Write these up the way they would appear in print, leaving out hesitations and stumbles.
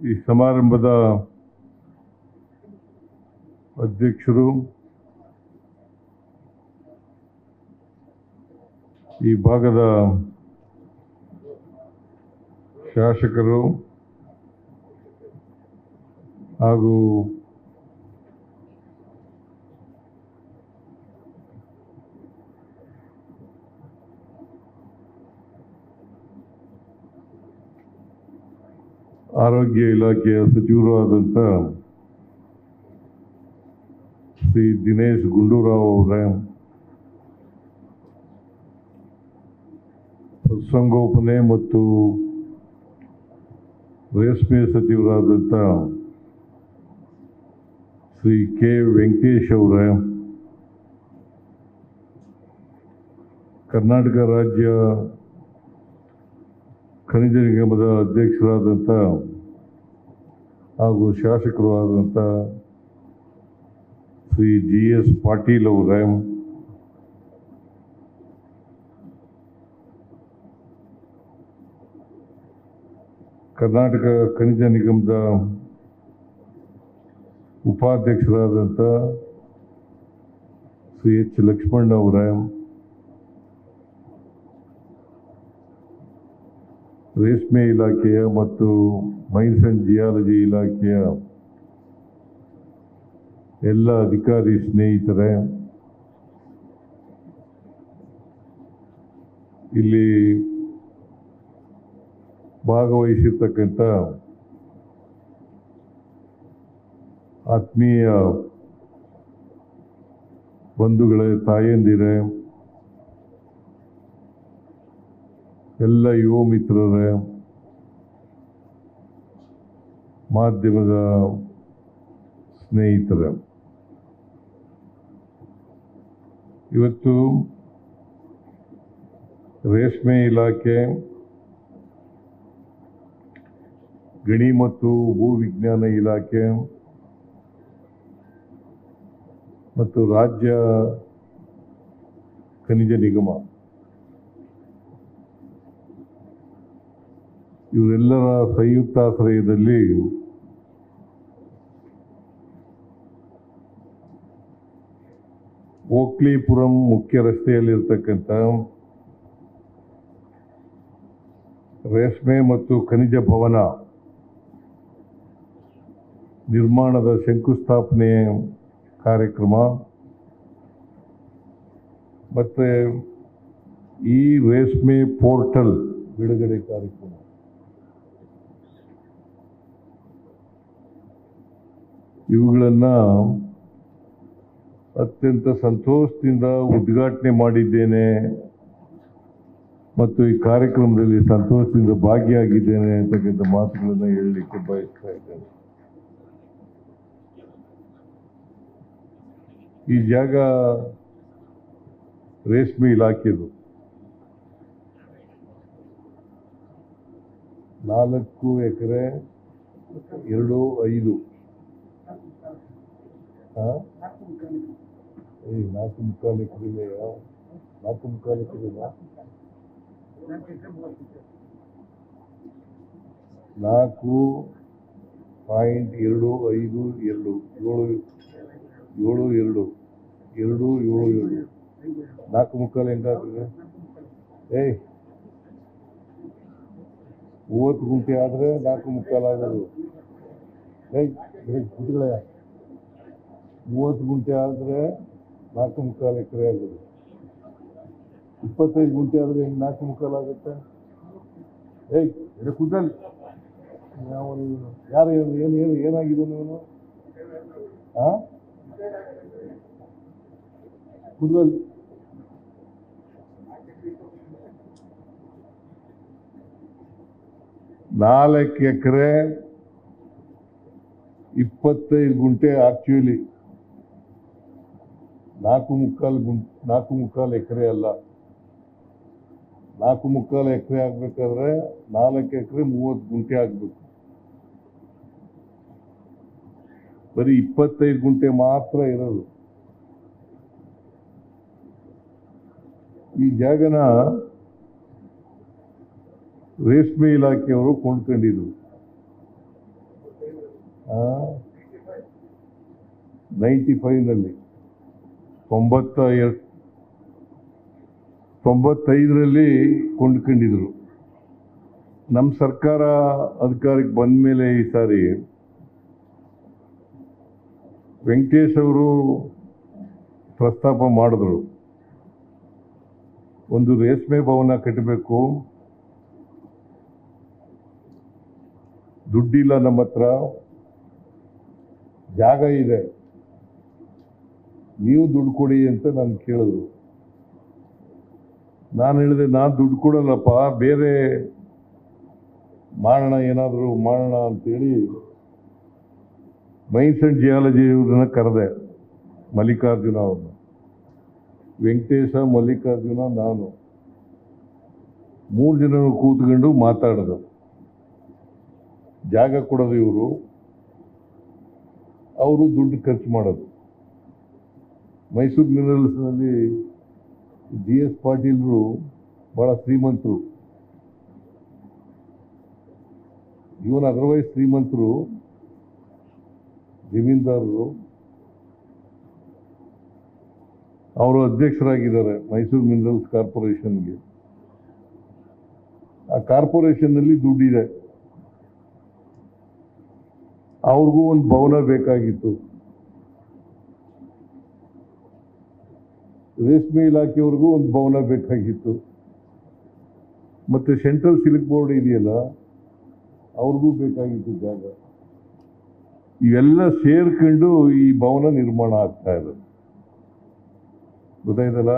ಈ ಸಮಾರಂಭದ ಅಧ್ಯಕ್ಷರು, ಈ ಭಾಗದ ಶಾಸಕರು ಹಾಗೂ ಆರೋಗ್ಯ ಇಲಾಖೆಯ ಸಚಿವರು ಆದಂಥ ಶ್ರೀ ದಿನೇಶ್ ಗುಂಡೂರಾವ್ ಅವರೇ, ಪಶುಸಂಗೋಪನೆ ಮತ್ತು ರೇಷ್ಮೆ ಸಚಿವರಾದಂಥ ಶ್ರೀ ಕೆ ವೆಂಕಟೇಶ್ ಅವರೇ, ಕರ್ನಾಟಕ ರಾಜ್ಯ ಖನಿಜ ನಿಗಮದ ಅಧ್ಯಕ್ಷರಾದಂಥ ಹಾಗೂ ಶಾಸಕರು ಆದಂಥ ಶ್ರೀ ಜಿ ಎಸ್ ಪಾಟೀಲ್ ಅವರೇ, ಕರ್ನಾಟಕ ಖನಿಜ ನಿಗಮದ ಉಪಾಧ್ಯಕ್ಷರಾದಂಥ ಶ್ರೀ ಎಚ್ ಲಕ್ಷ್ಮಣ್ ಅವರೇ, ರೇಷ್ಮೆ ಇಲಾಖೆಯ ಮತ್ತು ಮೈನ್ಸ್ ಅಂಡ್ ಜಿಯಾಲಜಿ ಇಲಾಖೆಯ ಎಲ್ಲ ಅಧಿಕಾರಿ ಸ್ನೇಹಿತರೆ, ಇಲ್ಲಿ ಭಾಗವಹಿಸಿರ್ತಕ್ಕಂಥ ಆತ್ಮೀಯ ಬಂಧುಗಳೇ, ತಾಯಂದಿರೇ, ಎಲ್ಲ ಯುವ ಮಿತ್ರರೇ, ಮಾಧ್ಯಮದ ಸ್ನೇಹಿತರೆ, ಇವತ್ತು ರೇಷ್ಮೆ ಇಲಾಖೆ, ಗಣಿ ಮತ್ತು ಭೂವಿಜ್ಞಾನ ಇಲಾಖೆ ಮತ್ತು ರಾಜ್ಯ ಖನಿಜ ನಿಗಮ ಇವರೆಲ್ಲರ ಸಂಯುಕ್ತಾಶ್ರಯದಲ್ಲಿ ಓಕ್ಲಿಪುರಂ ಮುಖ್ಯ ರಸ್ತೆಯಲ್ಲಿರ್ತಕ್ಕಂಥ ರೇಷ್ಮೆ ಮತ್ತು ಖನಿಜ ಭವನ ನಿರ್ಮಾಣದ ಶಂಕುಸ್ಥಾಪನೆ ಕಾರ್ಯಕ್ರಮ ಮತ್ತು ಈ ರೇಷ್ಮೆ ಪೋರ್ಟಲ್ ಬಿಡುಗಡೆ ಕಾರ್ಯಕ್ರಮ ಇವುಗಳನ್ನು ಅತ್ಯಂತ ಸಂತೋಷದಿಂದ ಉದ್ಘಾಟನೆ ಮಾಡಿದ್ದೇನೆ ಮತ್ತು ಈ ಕಾರ್ಯಕ್ರಮದಲ್ಲಿ ಸಂತೋಷದಿಂದ ಭಾಗಿಯಾಗಿದ್ದೇನೆ ಅಂತಕ್ಕಂಥ ಮಾತುಗಳನ್ನು ಹೇಳಲಿಕ್ಕೆ ಬಯಸ್ತಾ ಇದ್ದೇನೆ. ಈ ಜಾಗ ರೇಷ್ಮೆ ಇಲಾಖೆದು 4 ಎಕರೆ 2.5 4.25 ಎಕರೆ 4.25 ಎಕರೆ 4.252 272 4.25 ಹೆಂಗಾಗ್ತದೆ? 30 ಗುಂಟೆ ಆದರೆ 4.25 ಆಗೋದು. 30 ಗುಂಟೆ ಆದರೆ 4.25 ಎಕರೆ ಆಗೋದು. 25 ಗುಂಟೆ ಆದರೆ ಹೆಂಗೆ 4.25 ಆಗುತ್ತೆ? ಕೂದಲ್ ಯಾರು ಏನಾಗಿದೆ ನೀನು? ಕೂದಲ್ 4 ಎಕರೆ 25 ಗುಂಟೆ ಆಕ್ಚುಲಿ 4.25 ಎಕರೆ ಅಲ್ಲ. 4.25 ಎಕರೆ ಆಗ್ಬೇಕಾದ್ರೆ 4 ಎಕರೆ 30 ಗುಂಟೆ ಆಗ್ಬೇಕು. ಬರೀ 25 ಗುಂಟೆ ಮಾತ್ರ ಇರೋದು. ಈ ಜಾಗನ ರೇಷ್ಮೆ ಇಲಾಖೆಯವರು ಕೊಂಡ್ಕೊಂಡಿದ್ರು. 95ನಲ್ಲಿ 95ರಲ್ಲಿ ಕೊಂಡ್ಕೊಂಡಿದ್ರು. ನಮ್ಮ ಸರ್ಕಾರ ಅಧಿಕಾರಕ್ಕೆ ಬಂದ ಮೇಲೆ ಈ ಸಾರಿ ವೆಂಕಟೇಶ್ ಅವರು ಪ್ರಸ್ತಾಪ ಮಾಡಿದ್ರು, ಒಂದು ರೇಷ್ಮೆ ಭವನ ಕಟ್ಟಬೇಕು, ದುಡ್ಡಿಲ್ಲ ನಮ್ಮ ಹತ್ರ, ಜಾಗ ಇದೆ, ನೀವು ದುಡ್ಡು ಕೊಡಿ ಅಂತ ನಾನು ಕೇಳಿದ್ರು. ನಾನು ಹೇಳಿದೆ, ನಾನು ದುಡ್ಡು ಕೊಡಲ್ಲಪ್ಪ, ಬೇರೆ ಮಾಡೋಣ, ಏನಾದರೂ ಮಾಡೋಣ ಅಂತೇಳಿ ಮೈನ್ಸ್ ಅಂಡ್ ಜಿಯಾಲಜಿ ಇವ್ರನ್ನ ಕರೆದೆ. ಮಲ್ಲಿಕಾರ್ಜುನ ಅವ್ರನ್ನ, ವೆಂಕಟೇಶ, ಮಲ್ಲಿಕಾರ್ಜುನ, ನಾನು 3 ಜನ ಕೂತ್ಕೊಂಡು ಮಾತಾಡೋದು. ಜಾಗ ಕೊಡೋದು ಇವರು, ಅವರು ದುಡ್ಡು ಖರ್ಚು ಮಾಡೋದು. ಮೈಸೂರು ಮಿನರಲ್ಸ್ನಲ್ಲಿ GS ಪಾಟೀಲ್ರು ಭಾಳ ಶ್ರೀಮಂತರು, ಇವನು ಅದರ್ವೈಸ್ ಶ್ರೀಮಂತರು, ಜಮೀನ್ದಾರರು. ಅವರು ಅಧ್ಯಕ್ಷರಾಗಿದ್ದಾರೆ ಮೈಸೂರು ಮಿನರಲ್ಸ್ ಕಾರ್ಪೊರೇಷನ್ಗೆ. ಆ ಕಾರ್ಪೊರೇಷನ್ನಲ್ಲಿ ದುಡ್ಡಿದೆ. ಅವ್ರಿಗೂ ಒಂದು ಭವನ ಬೇಕಾಗಿತ್ತು. ರೇಷ್ಮೆ ಇಲಾಖೆಯವ್ರಿಗೂ ಒಂದು ಭವನ ಬೇಕಾಗಿತ್ತು. ಮತ್ತು ಸೆಂಟ್ರಲ್ ಸಿಲ್ಕ್ ಬೋರ್ಡ್ ಇದೆಯಲ್ಲ, ಅವ್ರಿಗೂ ಬೇಕಾಗಿತ್ತು ಜಾಗ. ಇವೆಲ್ಲ ಸೇರ್ಕೊಂಡು ಈ ಭವನ ನಿರ್ಮಾಣ ಆಗ್ತಾ ಇದೆ. ಗೊತ್ತಾಯ್ತಲ್ಲ?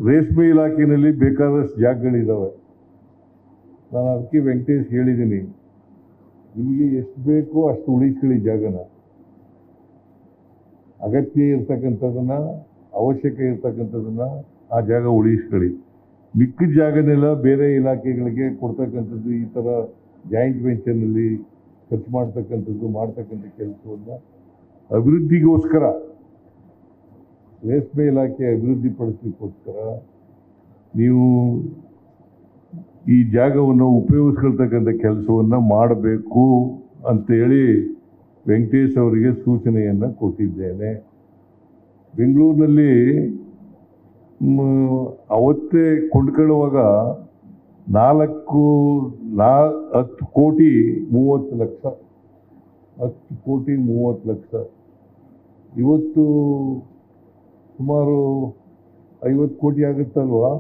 ರೇಷ್ಮೆ ಇಲಾಖೆಯಲ್ಲಿ ಬೇಕಾದಷ್ಟು ಜಾಗಗಳಿದ್ದಾವೆ. ನಾನು ಅದಕ್ಕೆ ವೆಂಕಟೇಶ್ ಹೇಳಿದ್ದೀನಿ, ನಿಮಗೆ ಎಷ್ಟು ಬೇಕೋ ಅಷ್ಟು ಉಳಿಸ್ಕೊಳ್ಳಿ ಜಾಗನ. ಅಗತ್ಯ ಇರ್ತಕ್ಕಂಥದ್ದನ್ನ, ಅವಶ್ಯಕ ಇರ್ತಕ್ಕಂಥದ್ದನ್ನ ಆ ಜಾಗ ಉಳಿಸ್ಕೊಳ್ಳಿ. ಮಿಕ್ಕಿದ ಜಾಗನೆಲ್ಲ ಬೇರೆ ಇಲಾಖೆಗಳಿಗೆ ಕೊಡ್ತಕ್ಕಂಥದ್ದು, ಈ ಥರ ಜಾಯಿಂಟ್ ವೆಂಚರ್ನಲ್ಲಿ ಖರ್ಚು ಮಾಡ್ತಕ್ಕಂಥ ಕೆಲಸವನ್ನು ಅಭಿವೃದ್ಧಿಗೋಸ್ಕರ, ರೇಷ್ಮೆ ಇಲಾಖೆ ಅಭಿವೃದ್ಧಿ ಪಡಿಸಲಿಕ್ಕೋಸ್ಕರ ನೀವು ಈ ಜಾಗವನ್ನು ಉಪಯೋಗಿಸ್ಕೊಳ್ತಕ್ಕಂಥ ಕೆಲಸವನ್ನು ಮಾಡಬೇಕು ಅಂತೇಳಿ ವೆಂಕಟೇಶ್ ಅವರಿಗೆ ಸೂಚನೆಯನ್ನು ಕೊಟ್ಟಿದ್ದೇನೆ. ಬೆಂಗಳೂರಿನಲ್ಲಿ ಅವತ್ತೇ ಕೊಂಡ್ಕೊಳ್ಳುವಾಗ 10 ಕೋಟಿ 30 ಲಕ್ಷ, 10 ಕೋಟಿ 30 ಲಕ್ಷ. ಇವತ್ತು ಸುಮಾರು 50 ಕೋಟಿ ಆಗುತ್ತಲ್ವಾ?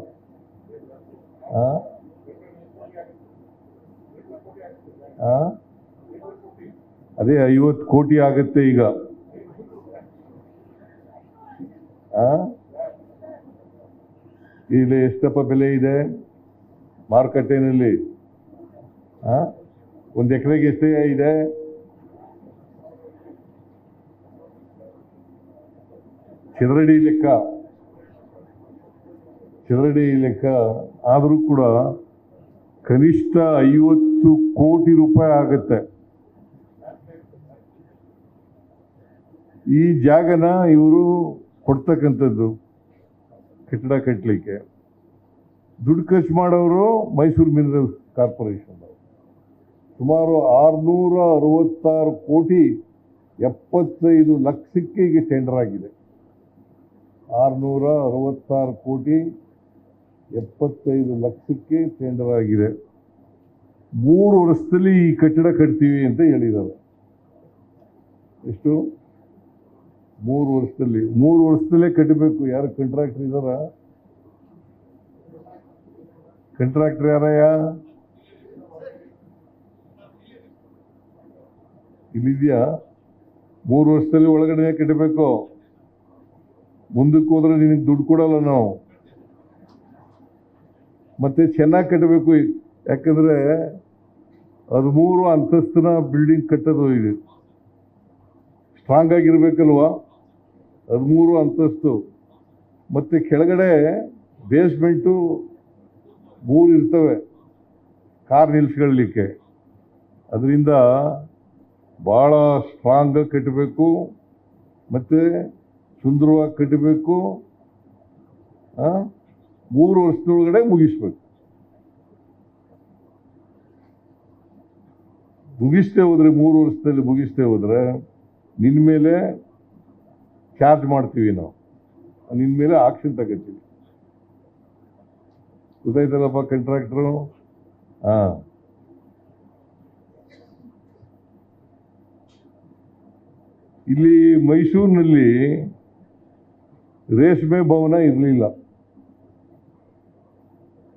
ಅದೇ 50 ಕೋಟಿ ಆಗುತ್ತೆ ಈಗ. ಇಲ್ಲಿ ಎಷ್ಟಪ್ಪ ಬೆಲೆ ಇದೆ ಮಾರುಕಟ್ಟೆನಲ್ಲಿ? 1 ಎಕರೆಗೆ ಎಷ್ಟೇ ಇದೆ? ಚದರಡಿ ಲೆಕ್ಕ ಆದರೂ ಕೂಡ ಕನಿಷ್ಠ 50 ಕೋಟಿ ರೂಪಾಯಿ ಆಗುತ್ತೆ. ಈ ಜಾಗನ ಇವರು ಕೊಡ್ತಕ್ಕಂಥದ್ದು ಕಟ್ಟಡ ಕಟ್ಟಲಿಕ್ಕೆ. ದುಡ್ಡು ಖರ್ಚು ಮಾಡೋರು ಮೈಸೂರು ಮಿನರಲ್ಸ್ ಕಾರ್ಪೊರೇಷನ್. ಸುಮಾರು 666 ಕೋಟಿ 75 ಲಕ್ಷಕ್ಕೆ ಈಗ ಟೆಂಡರ್ ಆಗಿದೆ. 666 ಕೋಟಿ 75 ಲಕ್ಷಕ್ಕೆ ಟೆಂಡರ್ ಆಗಿದೆ. 3 ವರ್ಷದಲ್ಲಿ ಈ ಕಟ್ಟಡ ಕಟ್ತೀವಿ ಅಂತ ಹೇಳಿದ್ದಾರೆ. ಎಷ್ಟು? 3 ವರ್ಷದಲ್ಲಿ. 3 ವರ್ಷದಲ್ಲೇ ಕಟ್ಟಬೇಕು. ಯಾರು ಕಾಂಟ್ರಾಕ್ಟರ್ ಇದ್ದಾರ? ಕಾಂಟ್ರಾಕ್ಟರ್ ಯಾರಯ್ಯ? ಇಲ್ಲಿದ್ಯಾ? 3 ವರ್ಷದಲ್ಲಿ ಒಳಗಡೆ ಕಟ್ಟಬೇಕು. ಮುಂದಕ್ಕೆ ಹೋದ್ರೆ ನಿನಗೆ ದುಡ್ಡು ಕೊಡಲ್ಲ ನಾವು. ಮತ್ತೆ ಚೆನ್ನಾಗಿ ಕಟ್ಟಬೇಕು. ಯಾಕಂದ್ರೆ 13 ಅಂತಸ್ತಿನ ಬಿಲ್ಡಿಂಗ್ ಕಟ್ಟೋದು ಇದೆ. ಸ್ಟ್ರಾಂಗ್ ಆಗಿರ್ಬೇಕಲ್ವಾ? 13 ಅಂತಸ್ತು. ಮತ್ತೆ ಕೆಳಗಡೆ ಬೇಸ್ಮೆಂಟು 3 ಇರ್ತವೆ ಕಾರ್ ನಿಲ್ಸ್ಕೊಳ್ಳಲಿಕ್ಕೆ. ಅದರಿಂದ ಭಾಳ ಸ್ಟ್ರಾಂಗ್ ಕಟ್ಟಬೇಕು, ಮತ್ತೆ ಸುಂದರವಾಗಿ ಕಟ್ಟಬೇಕು. 3 ವರ್ಷದೊಳಗಡೆ ಮುಗಿಸ್ಬೇಕು. ಮುಗಿಸ್ತೇ ಹೋದರೆ 3 ವರ್ಷದಲ್ಲಿ ಮುಗಿಸ್ತೇ ಹೋದರೆ ನಿನ್ನ ಮೇಲೆ ಚಾರ್ಜ್ ಮಾಡ್ತೀವಿ ನಾವು, ನಿನ್ನ ಮೇಲೆ ಆಕ್ಷನ್ ತಗೋತೀವಿ. ಗೊತ್ತಾಯ್ತಲ್ಲಪ್ಪ ಕಾಂಟ್ರಾಕ್ಟ್ರು? ಹಾಂ, ಇಲ್ಲಿ ಮೈಸೂರಿನಲ್ಲಿ ರೇಷ್ಮೆ ಭವನ ಇರಲಿಲ್ಲ,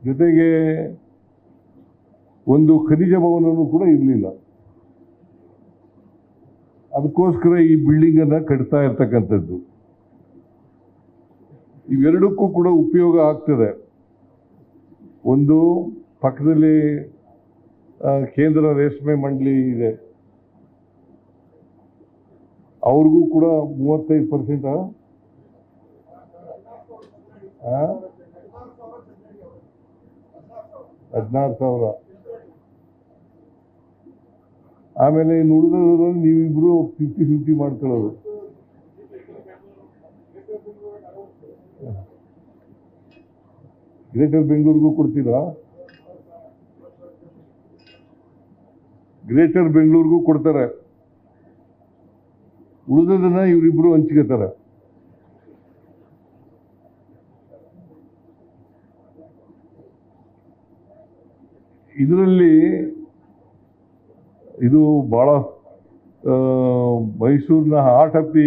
ಜೊತೆಗೆ ಒಂದು ಖನಿಜ ಭವನವೂ ಕೂಡ ಇರಲಿಲ್ಲ. ಅದಕ್ಕೋಸ್ಕರ ಈ ಬಿಲ್ಡಿಂಗನ್ನು ಕಟ್ತಾ ಇರ್ತಕ್ಕಂಥದ್ದು. ಇವೆರಡಕ್ಕೂ ಕೂಡ ಉಪಯೋಗ ಆಗ್ತದೆ. ಒಂದು ಪಕ್ಕದಲ್ಲಿ ಕೇಂದ್ರ ರೇಷ್ಮೆ ಮಂಡಳಿ ಇದೆ, ಅವ್ರಿಗೂ ಕೂಡ 35% 16,000. ಆಮೇಲೆ ಇನ್ನು ಉಳಿದವರಲ್ಲಿ ನೀವಿಬ್ರು 50-50 ಮಾಡ್ಕೊಳ್ಳೋದು. ಗ್ರೇಟರ್ ಬೆಂಗಳೂರಿಗೂ ಕೊಡ್ತೀರಾ? ಗ್ರೇಟರ್ ಬೆಂಗಳೂರಿಗೂ ಕೊಡ್ತಾರೆ, ಉಳಿದದನ್ನ ಇವರಿಬ್ರು ಹಂಚ್ಕೋತಾರೆ. ಇದರಲ್ಲಿ ಇದು ಬಹಳ ಮೈಸೂರಿನ ಹಾರ್ಟ್ ಆಫ್ ದಿ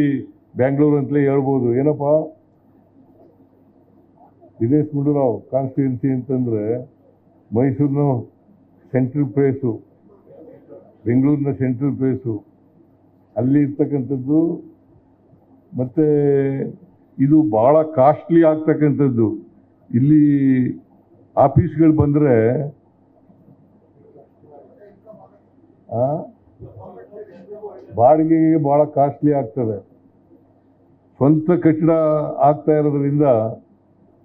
ಬ್ಯಾಂಗ್ಳೂರ್ ಅಂತಲೇ ಹೇಳ್ಬೋದು. ಏನಪ್ಪ ದಿನೇಶ್ ಗುಂಡೂರಾವ್ ಕಾನ್ಸ್ಟಿಟ್ಯೂನ್ಸಿ ಅಂತಂದರೆ ಮೈಸೂರಿನ ಸೆಂಟ್ರಲ್ ಪ್ಲೇಸು, ಬೆಂಗಳೂರಿನ ಸೆಂಟ್ರಲ್ ಪ್ಲೇಸು, ಅಲ್ಲಿ ಇರ್ತಕ್ಕಂಥದ್ದು. ಮತ್ತು ಇದು ಭಾಳ ಕಾಸ್ಟ್ಲಿ ಆಗ್ತಕ್ಕಂಥದ್ದು. ಇಲ್ಲಿ ಆಫೀಸ್ಗಳು ಬಂದರೆ ಬಾಡಿಗೆಗೆ ಭಾಳ ಕಾಸ್ಟ್ಲಿ ಆಗ್ತದೆ. ಸ್ವಂತ ಕಟ್ಟಡ ಆಗ್ತಾ ಇರೋದ್ರಿಂದ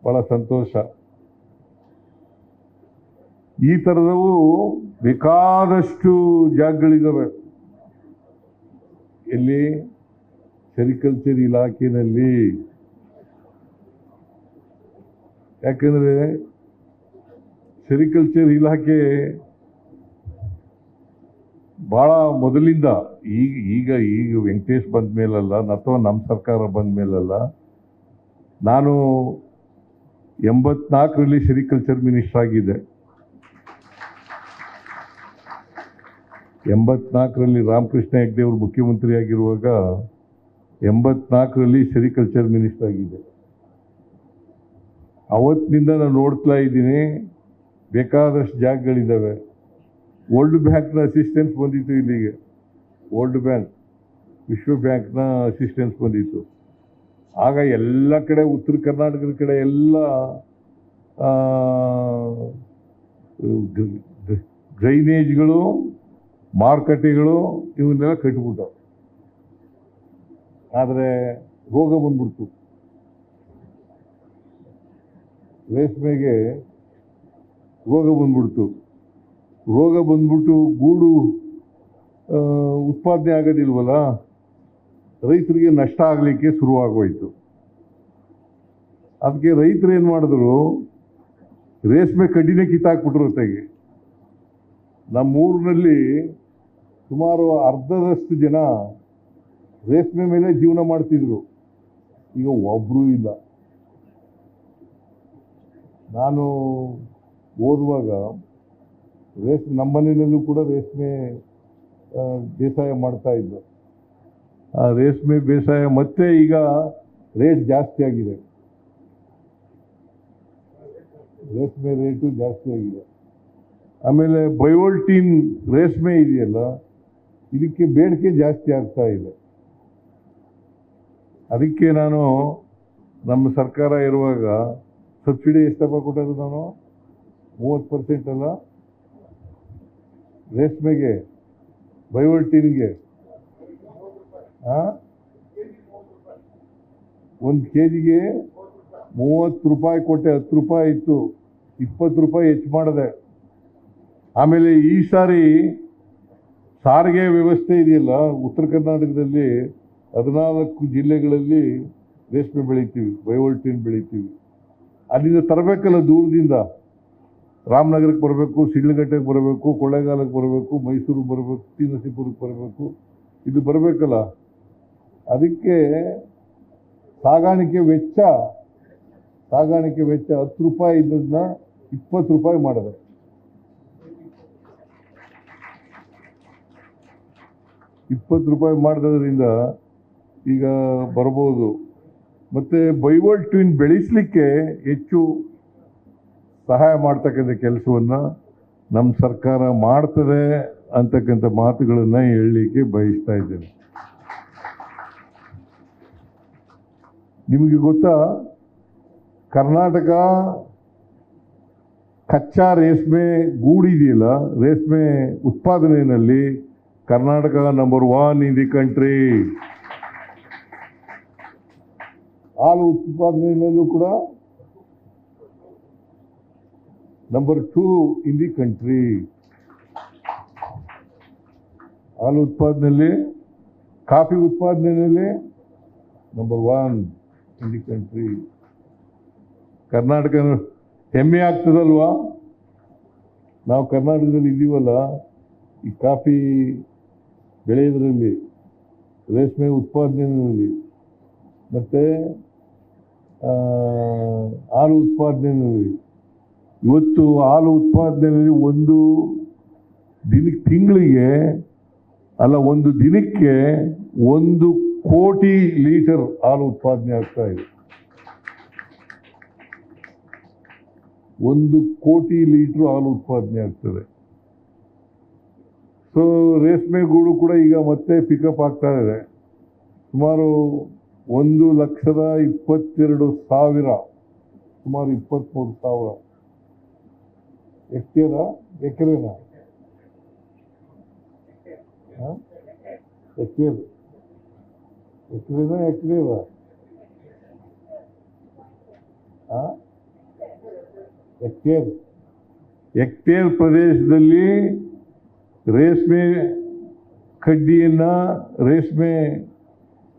ಭಾಳ ಸಂತೋಷ. ಈ ಥರದವು ಬೇಕಾದಷ್ಟು ಜಾಗಗಳಿದ್ದಾವೆ. ಎಲ್ಲಿ? ಸೆರಿಕಲ್ಚರ್ ಇಲಾಖೆಯಲ್ಲಿ. ಯಾಕಂದರೆ ಸೆರಿಕಲ್ಚರ್ ಇಲಾಖೆ ಭಾಳ ಮೊದಲಿಂದ ಈಗ ವೆಂಕಟೇಶ್ ಬಂದ ಮೇಲಲ್ಲ, ಅಥವಾ ನಮ್ಮ ಸರ್ಕಾರ ಬಂದ ಮೇಲಲ್ಲ. ನಾನು 84ರಲ್ಲಿ ಸೆರಿಕಲ್ಚರ್ ಮಿನಿಸ್ಟರ್ ಆಗಿದ್ದೆ. 84ರಲ್ಲಿ ರಾಮಕೃಷ್ಣ ಹೆಗ್ಡೆ ಅವರು ಮುಖ್ಯಮಂತ್ರಿ ಆಗಿರುವಾಗ 84ರಲ್ಲಿ ಸೆರಿಕಲ್ಚರ್ ಮಿನಿಸ್ಟರ್ ಆಗಿದ್ದೆ. ಅವತ್ತಿನಿಂದ ನಾನು ನೋಡ್ತಾ ಇದ್ದೀನಿ, ಬೇಕಾದಷ್ಟು ಜಾಗಗಳಿದ್ದಾವೆ. ವರ್ಲ್ಡ್ ಬ್ಯಾಂಕ್ನ ಅಸಿಸ್ಟೆನ್ಸ್ ಬಂದಿತ್ತು ಇಲ್ಲಿಗೆ. ವರ್ಲ್ಡ್ ಬ್ಯಾಂಕ್, ವಿಶ್ವ ಬ್ಯಾಂಕ್ನ ಅಸಿಸ್ಟೆನ್ಸ್ ಬಂದಿತ್ತು. ಆಗ ಎಲ್ಲ ಕಡೆ ಉತ್ತರ ಕರ್ನಾಟಕದ ಕಡೆ ಎಲ್ಲ ಡ್ರೈನೇಜ್ಗಳು, ಮಾರುಕಟ್ಟೆಗಳು ಇವನ್ನೆಲ್ಲ ಕಟ್ಬಿಟ್ಟು, ಆದರೆ ರೋಗ ಬಂದ್ಬಿಡ್ತು. ರೇಷ್ಮೆಗೆ ರೋಗ ಬಂದ್ಬಿಟ್ಟು ಗೂಡು ಉತ್ಪಾದನೆ ಆಗೋದಿಲ್ವಲ್ಲ, ರೈತರಿಗೆ ನಷ್ಟ ಆಗಲಿಕ್ಕೆ ಶುರುವಾಗೋಯ್ತು. ಅದಕ್ಕೆ ರೈತರು ಏನು ಮಾಡಿದ್ರು, ರೇಷ್ಮೆ ಕಡ್ಡಿನೇ ಕಿತ್ತಾಕ್ಬಿಟ್ರು ತೆಗೆ. ನಮ್ಮೂರಿನಲ್ಲಿ ಸುಮಾರು ಅರ್ಧದಷ್ಟು ಜನ ರೇಷ್ಮೆ ಮೇಲೆ ಜೀವನ ಮಾಡ್ತಿದ್ರು. ಈಗ ಒಬ್ಬರೂ ಇಲ್ಲ. ನಾನು ಓದುವಾಗ ನಮ್ಮ ಮನೆಯಲ್ಲೂ ಕೂಡ ರೇಷ್ಮೆ ಬೇಸಾಯ ಮಾಡ್ತಾ ಇದ್ದರು. ಆ ರೇಷ್ಮೆ ಬೇಸಾಯ ಮತ್ತೆ ಈಗ ರೇಟ್ ಜಾಸ್ತಿ ಆಗಿದೆ, ರೇಷ್ಮೆ ರೇಟು ಜಾಸ್ತಿ ಆಗಿದೆ. ಆಮೇಲೆ ಬಯೋಲ್ಟಿನ್ ರೇಷ್ಮೆ ಇದೆಯಲ್ಲ, ಇದಕ್ಕೆ ಬೇಡಿಕೆ ಜಾಸ್ತಿ ಆಗ್ತಾ ಇದೆ. ಅದಕ್ಕೆ ನಾನು ನಮ್ಮ ಸರ್ಕಾರ ಇರುವಾಗ ಸಬ್ಸಿಡಿ ಎಷ್ಟಪ್ಪ ಕೊಟ್ಟದ್ದು ನಾನು? 30% ಅಲ್ಲ ರೇಷ್ಮೆಗೆ, ಬಯೋಲ್ಟಿನ್ಗೆ. 1 kgಗೆ 30 ರೂಪಾಯಿ ಕೊಟ್ಟೆ. 10 ರೂಪಾಯಿ ಇತ್ತು, 20 ರೂಪಾಯಿ ಹೆಚ್ಚು ಮಾಡಿದೆ. ಆಮೇಲೆ ಈ ಸಾರಿ ಸಾರಿಗೆ ವ್ಯವಸ್ಥೆ ಇದೆಯಲ್ಲ, ಉತ್ತರ ಕರ್ನಾಟಕದಲ್ಲಿ 14 ಜಿಲ್ಲೆಗಳಲ್ಲಿ ರೇಷ್ಮೆ ಬೆಳಿತೀವಿ, ಬಯೋಲ್ಟಿನ್ ಬೆಳಿತೀವಿ. ಅಲ್ಲಿಂದ ತರಬೇಕಲ್ಲ ದೂರದಿಂದ. ರಾಮನಗರಕ್ಕೆ ಬರಬೇಕು, ಶಿಡ್ಲಘಟ್ಟಕ್ಕೆ ಬರಬೇಕು, ಕೊಳ್ಳೇಗಾಲಕ್ಕೆ ಬರಬೇಕು, ಮೈಸೂರಿಗೆ ಬರಬೇಕು, ಟಿ ನರಸೀಪುರಕ್ಕೆ ಬರಬೇಕು, ಇದು ಬರಬೇಕಲ್ಲ. ಅದಕ್ಕೆ ಸಾಗಾಣಿಕೆ ವೆಚ್ಚ 10 ರೂಪಾಯಿ ಇದ್ದದನ್ನ 20 ರೂಪಾಯಿ ಮಾಡಿದೆ. ₹20 ಮಾಡಿದ್ರಿಂದ ಈಗ ಬರ್ಬೋದು. ಮತ್ತು ಬೈವಲ್ ಟ್ವಿನ್ ಬೆಳೆಸಲಿಕ್ಕೆ ಹೆಚ್ಚು ಸಹಾಯ ಮಾಡ್ತಕ್ಕಂಥ ಕೆಲಸವನ್ನು ನಮ್ಮ ಸರ್ಕಾರ ಮಾಡ್ತದೆ ಅಂತಕ್ಕಂಥ ಮಾತುಗಳನ್ನು ಹೇಳಲಿಕ್ಕೆ ಬಯಸ್ತಾ ಇದ್ದೇನೆ. ನಿಮಗೆ ಗೊತ್ತಾ, ಕರ್ನಾಟಕ ಕಚ್ಚಾ ರೇಷ್ಮೆ ಗೂಡಿದೆಯಲ್ಲ, ರೇಷ್ಮೆ ಉತ್ಪಾದನೆಯಲ್ಲಿ Karnataka number 1 in the country. ಹಾಲು ಉತ್ಪಾದನೆಯಲ್ಲೂ ಕೂಡ ನಂಬರ್ 2 ಇನ್ ದಿ ಕಂಟ್ರಿ. ಹಾಲು ಉತ್ಪಾದನೆಯಲ್ಲಿ, ಕಾಫಿ ಉತ್ಪಾದನೆಯಲ್ಲಿ number 1 in the country. Karnataka ಹೆಮ್ಮೆ ಆಗ್ತದಲ್ವಾ? ನಾವು ಕರ್ನಾಟಕದಲ್ಲಿ ಇದ್ದೀವಲ್ಲ, ಈ ಕಾಫಿ ಬೆಳೆಯೋದ್ರಲ್ಲಿ, ರೇಷ್ಮೆ ಉತ್ಪಾದನೆಯಲ್ಲಿ, ಮತ್ತು ಹಾಲು ಉತ್ಪಾದನೆಯಲ್ಲಿ. ಇವತ್ತು ಹಾಲು ಉತ್ಪಾದನೆಯಲ್ಲಿ ಒಂದು ತಿಂಗಳಿಗೆ ಅಲ್ಲ, ಒಂದು ದಿನಕ್ಕೆ 1 ಕೋಟಿ ಲೀಟರ್ ಹಾಲು ಉತ್ಪಾದನೆ ಆಗ್ತಾ ಇದೆ. 1 ಕೋಟಿ ಲೀಟರ್ ಹಾಲು ಉತ್ಪಾದನೆ ಆಗ್ತದೆ. ಸೊ ರೇಷ್ಮೆ ಗೂಡು ಕೂಡ ಈಗ ಮತ್ತೆ ಪಿಕಪ್ ಆಗ್ತಾ ಇದೆ. ಸುಮಾರು 1,22,000, ಸುಮಾರು 23,000 ಎಕ್ರೆನಾ ಎಕರೆನಾ ಹೆಕ್ಟೇರ್ ಪ್ರದೇಶದಲ್ಲಿ ರೇಷ್ಮೆ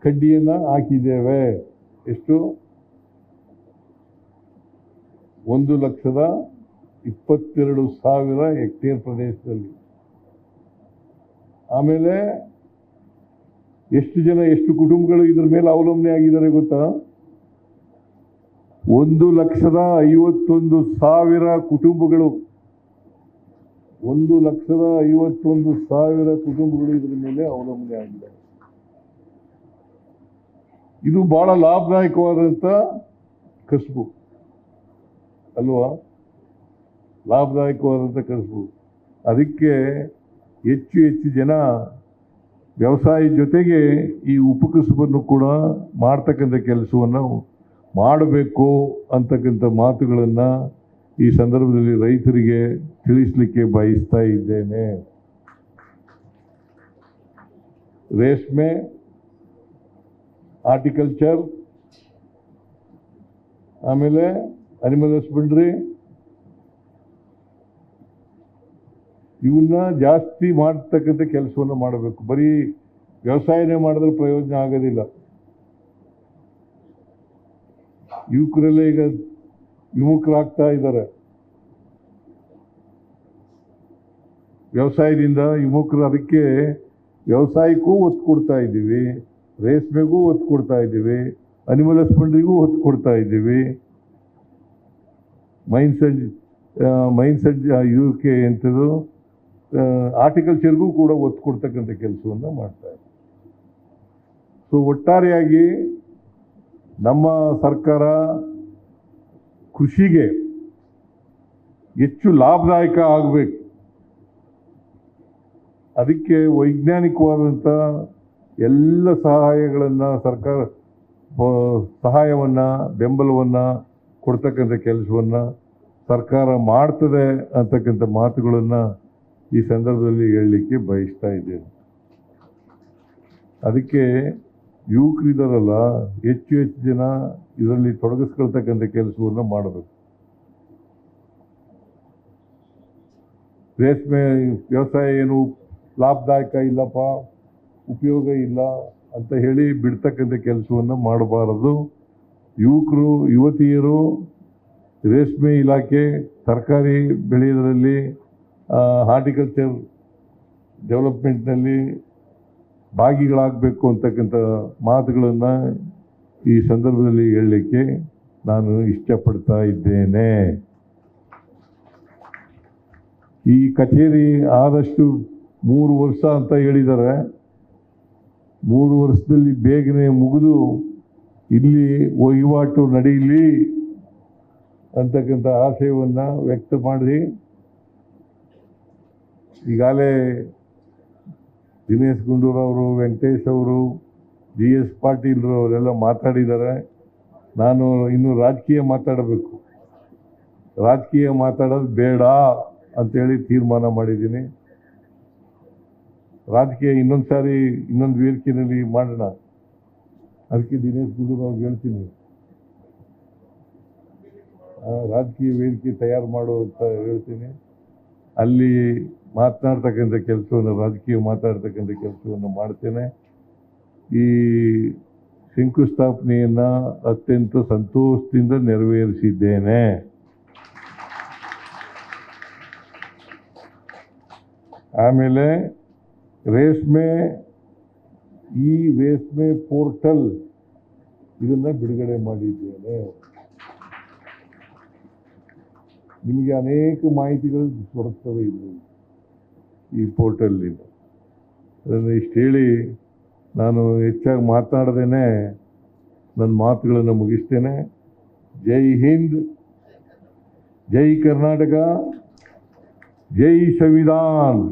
ಕಡ್ಡಿಯನ್ನು ಹಾಕಿದ್ದೇವೆ. ಎಷ್ಟು? 1,22,000 ಹೆಕ್ಟೇರ್ ಪ್ರದೇಶದಲ್ಲಿ. ಆಮೇಲೆ ಎಷ್ಟು ಕುಟುಂಬಗಳು ಇದ್ರ ಮೇಲೆ ಅವಲಂಬನೆ ಆಗಿದ್ದಾರೆ ಗೊತ್ತಾ? 1,51,000 ಕುಟುಂಬಗಳು. 1,51,000 ಕುಟುಂಬಗಳು ಇದ್ರ ಮೇಲೆ ಅವಲಂಬನೆ ಆಗಿದ್ದಾರೆ. ಇದು ಬಹಳ ಲಾಭದಾಯಕವಾದಂಥ ಕಸುಬು ಅಲ್ವಾ? ಲಾಭದಾಯಕವಾದಂಥ ಕಸುಬು. ಅದಕ್ಕೆ ಹೆಚ್ಚು ಜನ ವ್ಯವಸಾಯ ಜೊತೆಗೆ ಈ ಉಪಕಸುಬನ್ನು ಕೂಡ ಮಾಡ್ತಕ್ಕಂಥ ಕೆಲಸವನ್ನು ಮಾಡಬೇಕು ಅಂತಕ್ಕಂಥ ಮಾತುಗಳನ್ನು ಈ ಸಂದರ್ಭದಲ್ಲಿ ರೈತರಿಗೆ ತಿಳಿಸಲಿಕ್ಕೆ ಬಯಸ್ತಾ ಇದ್ದೇನೆ. ರೇಷ್ಮೆ, ಹಾರ್ಟಿಕಲ್ಚರ್, ಆಮೇಲೆ ಅನಿಮಲ್ ಹಸ್ಬೆಂಡ್ರಿ, ಇವನ್ನ ಜಾಸ್ತಿ ಮಾಡ್ತಕ್ಕಂಥ ಕೆಲಸವನ್ನು ಮಾಡಬೇಕು. ಬರೀ ವ್ಯವಸಾಯನೇ ಮಾಡಿದ್ರೆ ಪ್ರಯೋಜನ ಆಗೋದಿಲ್ಲ. ಯುವಕರೆಲ್ಲ ಈಗ ವಿಮುಖರಾಗ್ತಾ ಇದ್ದಾರೆ. ವ್ಯವಸಾಯದಿಂದ ವಿಮುಖರು. ಅದಕ್ಕೆ ವ್ಯವಸಾಯಕ್ಕೂ ಒತ್ತು ಕೊಡ್ತಾ ಇದ್ದೀವಿ, ರೇಷ್ಮೆಗೂ ಒತ್ತು ಕೊಡ್ತಾ ಇದ್ದೀವಿ, ಅನಿಮಲ್ ಹಸ್ಬೆಂಡ್ರಿಗೂ ಒತ್ತು ಕೊಡ್ತಾ ಇದ್ದೀವಿ, ಮೈನ್ಸ್ ಇದಕ್ಕೆ ಎಂಥದ್ದು ಹಾರ್ಟಿಕಲ್ಚರ್ಗೂ ಕೂಡ ಒತ್ತು ಕೊಡ್ತಕ್ಕಂಥ ಕೆಲಸವನ್ನು ಮಾಡ್ತಾ ಇದ್ದೀವಿ. ಸೊ ಒಟ್ಟಾರೆಯಾಗಿ ನಮ್ಮ ಸರ್ಕಾರ ಕೃಷಿಗೆ ಹೆಚ್ಚು ಲಾಭದಾಯಕ ಆಗಬೇಕು. ಅದಕ್ಕೆ ವೈಜ್ಞಾನಿಕವಾದಂಥ ಎಲ್ಲ ಸಹಾಯಗಳನ್ನು ಸಹಾಯವನ್ನು ಬೆಂಬಲವನ್ನು ಕೊಡ್ತಕ್ಕಂಥ ಕೆಲಸವನ್ನು ಸರ್ಕಾರ ಮಾಡ್ತದೆ ಅಂತಕ್ಕಂಥ ಮಾತುಗಳನ್ನು ಈ ಸಂದರ್ಭದಲ್ಲಿ ಹೇಳಲಿಕ್ಕೆ ಬಯಸ್ತಾ ಇದ್ದೇನೆ. ಅದಕ್ಕೆ ಯುವಕರಿದ್ದಾರಲ್ಲ, ಹೆಚ್ಚು ಜನ ಇದರಲ್ಲಿ ತೊಡಗಿಸ್ಕೊಳ್ತಕ್ಕಂಥ ಕೆಲಸವನ್ನು ಮಾಡಬೇಕು. ರೇಷ್ಮೆ ವ್ಯವಸಾಯ ಏನು ಲಾಭದಾಯಕ ಇಲ್ಲಪ್ಪ, ಉಪಯೋಗ ಇಲ್ಲ ಅಂತ ಹೇಳಿ ಬಿಡ್ತಕ್ಕಂಥ ಕೆಲಸವನ್ನು ಮಾಡಬಾರದು. ಯುವಕರು ಯುವತಿಯರು ರೇಷ್ಮೆ ಇಲಾಖೆ ತರಕಾರಿ ಬೆಳೆಯೋದ್ರಲ್ಲಿ ಹಾರ್ಟಿಕಲ್ಚರ್ ಡೆವಲಪ್ಮೆಂಟ್ನಲ್ಲಿ ಭಾಗಿಗಳಾಗಬೇಕು ಅಂತಕ್ಕಂಥ ಮಾತುಗಳನ್ನು ಈ ಸಂದರ್ಭದಲ್ಲಿ ಹೇಳಲಿಕ್ಕೆ ನಾನು ಇಷ್ಟಪಡ್ತಾ ಇದ್ದೇನೆ. ಈ ಕಚೇರಿ ಆದಷ್ಟು 3 ವರ್ಷ ಅಂತ ಹೇಳಿದ್ದಾರೆ. 3 ವರ್ಷದಲ್ಲಿ ಬೇಗನೆ ಮುಗಿದು ಇಲ್ಲಿ ವಹಿವಾಟು ನಡೆಯಲಿ ಅಂತಕ್ಕಂಥ ಆಶಯವನ್ನು ವ್ಯಕ್ತ ಮಾಡಿ ಈಗಾಗಲೇ ದಿನೇಶ್ ಗುಂಡೂರವರು, ವೆಂಕಟೇಶ್ ಅವರು, GS ಪಾಟೀಲ್ರು ಅವರೆಲ್ಲ ಮಾತಾಡಿದ್ದಾರೆ. ನಾನು ಇನ್ನು ರಾಜಕೀಯ ಮಾತಾಡಬೇಕು, ರಾಜಕೀಯ ಮಾತಾಡೋದು ಬೇಡ ಅಂತೇಳಿ ತೀರ್ಮಾನ ಮಾಡಿದ್ದೀನಿ. ರಾಜಕೀಯ ಇನ್ನೊಂದು ವೇದಿಕೆಯಲ್ಲಿ ಮಾಡೋಣ. ಅದಕ್ಕೆ ದಿನೇಶ್ ಗುಂಡೂರಾವ್ರಿಗೆ ಹೇಳ್ತೀನಿ, ರಾಜಕೀಯ ವೇದಿಕೆ ತಯಾರು ಮಾಡು ಅಂತ ಹೇಳ್ತೀನಿ. ಅಲ್ಲಿ ಮಾತನಾಡ್ತಕ್ಕಂಥ ಕೆಲಸವನ್ನು, ರಾಜಕೀಯ ಮಾತಾಡ್ತಕ್ಕಂಥ ಕೆಲಸವನ್ನು ಮಾಡ್ತೇನೆ. ಈ ಶಂಕುಸ್ಥಾಪನೆಯನ್ನು ಅತ್ಯಂತ ಸಂತೋಷದಿಂದ ನೆರವೇರಿಸಿದ್ದೇನೆ. ಆಮೇಲೆ ರೇಷ್ಮೆ ಪೋರ್ಟಲ್ ಇದನ್ನು ಬಿಡುಗಡೆ ಮಾಡಿದ್ದೇನೆ. ನಿಮಗೆ ಅನೇಕ ಮಾಹಿತಿಗಳು ದೊರಕ್ತವೆ ಈ ಪೋರ್ಟಲ್ಲಿಂದ. ಅದನ್ನು ಇಷ್ಟು ಹೇಳಿ ನಾನು ಹೆಚ್ಚಾಗಿ ಮಾತನಾಡದೇನೆ ನನ್ನ ಮಾತುಗಳನ್ನು ಮುಗಿಸ್ತೇನೆ. ಜೈ ಹಿಂದ್, ಜೈ ಕರ್ನಾಟಕ, ಜೈ ಸಂವಿಧಾನ್.